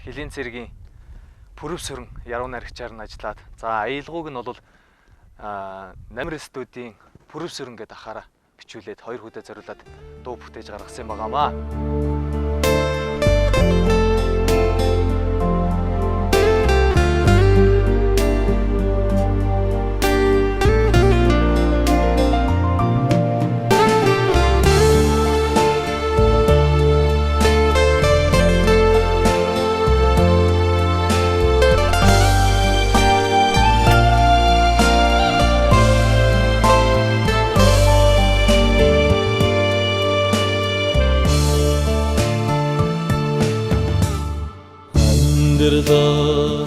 Хилийн цэргийн Пүрэв сүрэн яруу найрагчаар нь ажиллаад за аялгауг нь бол Намир студийн Пүрэв сүрэн гэдэг ахаараа бичүүлээд 2 хүнтэй зориулаад дуу бүтээж гаргасан юм байгаамаа.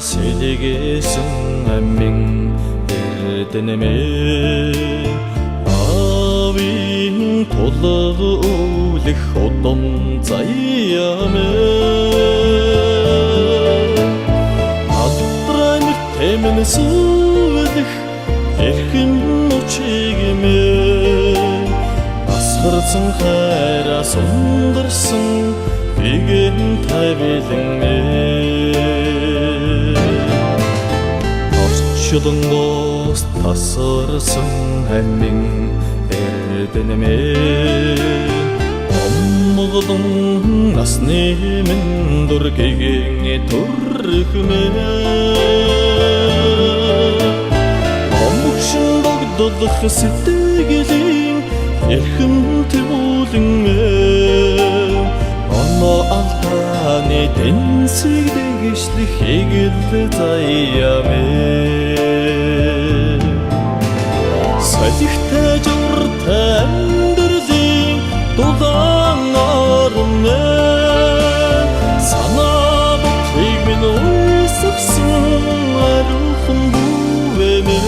Сэлгээсэн амин эрдэнэмээ авийн тулг үлэх удам заяамээ алдраны тэмэн сүлэх эрхэн учигмээ асгарсан хайра сундарсан бигэн тавилэнмээ Чулунгоос тасарсан амин эрдэнэмээ Оммоглон насны минь дургигийн төрхмээ Омгшин богдолох сэтгэлийн эрхэм төвүүлэнмээ Оно алтааны тэнцэг дэглэх хэгэл заяамээ Салихтай журтай амьдралын дулаан орноо Санаа бодлыг минь уйсгсан арухан бүвэмээ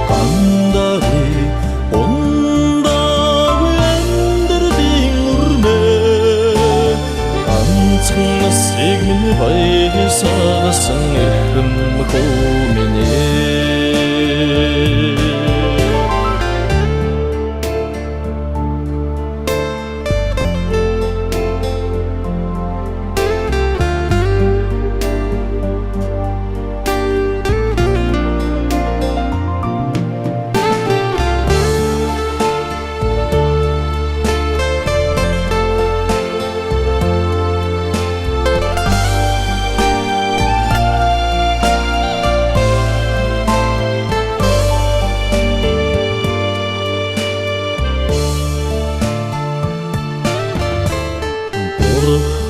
Гандагы ундаг амьдралын урмээ Ганцхан насыг минь баясагсан эрхэм хөөминээ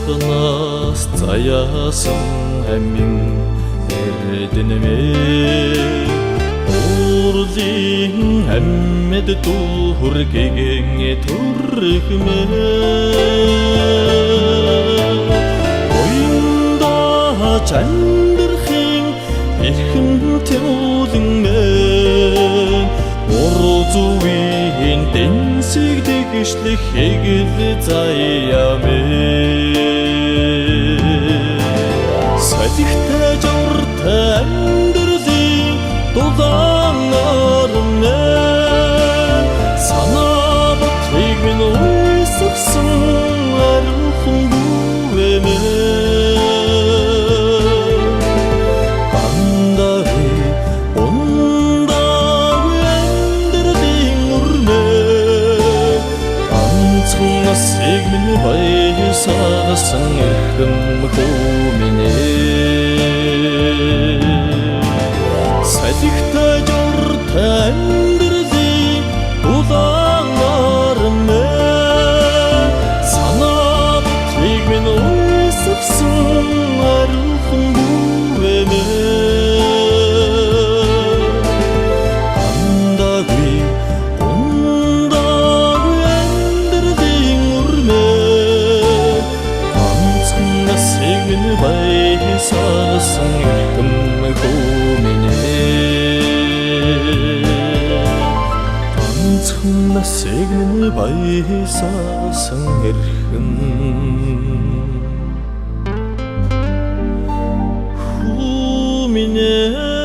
Бурханаас заяасан амин эрдэнэмээ Урлын амьд дүүргэн төрхмээ Уянда чандрахын эрхэм төвүүлэнмээ Урзувийн тэнцэг дэглэх хэгэл заяамээ Салихтай журтай амьдралын дулаан орноо Санаа бодлыг минь уйсгсан арухан бүвэмээ Гандагы ундаг амьдралын урмээ Ганцхан насыг минь баясагсан эрхэм хөөминээ Салихтай журтай амьдралын дулаан орноо Санаа бодлыг минь уйсгсан арухан бүвэмээ Гандагы ундаг амьдралын урмээ Ганцхан насыг минь баясагсан эрхэм Ганцхан насыг минь баясагсан эрхэм хөөминээ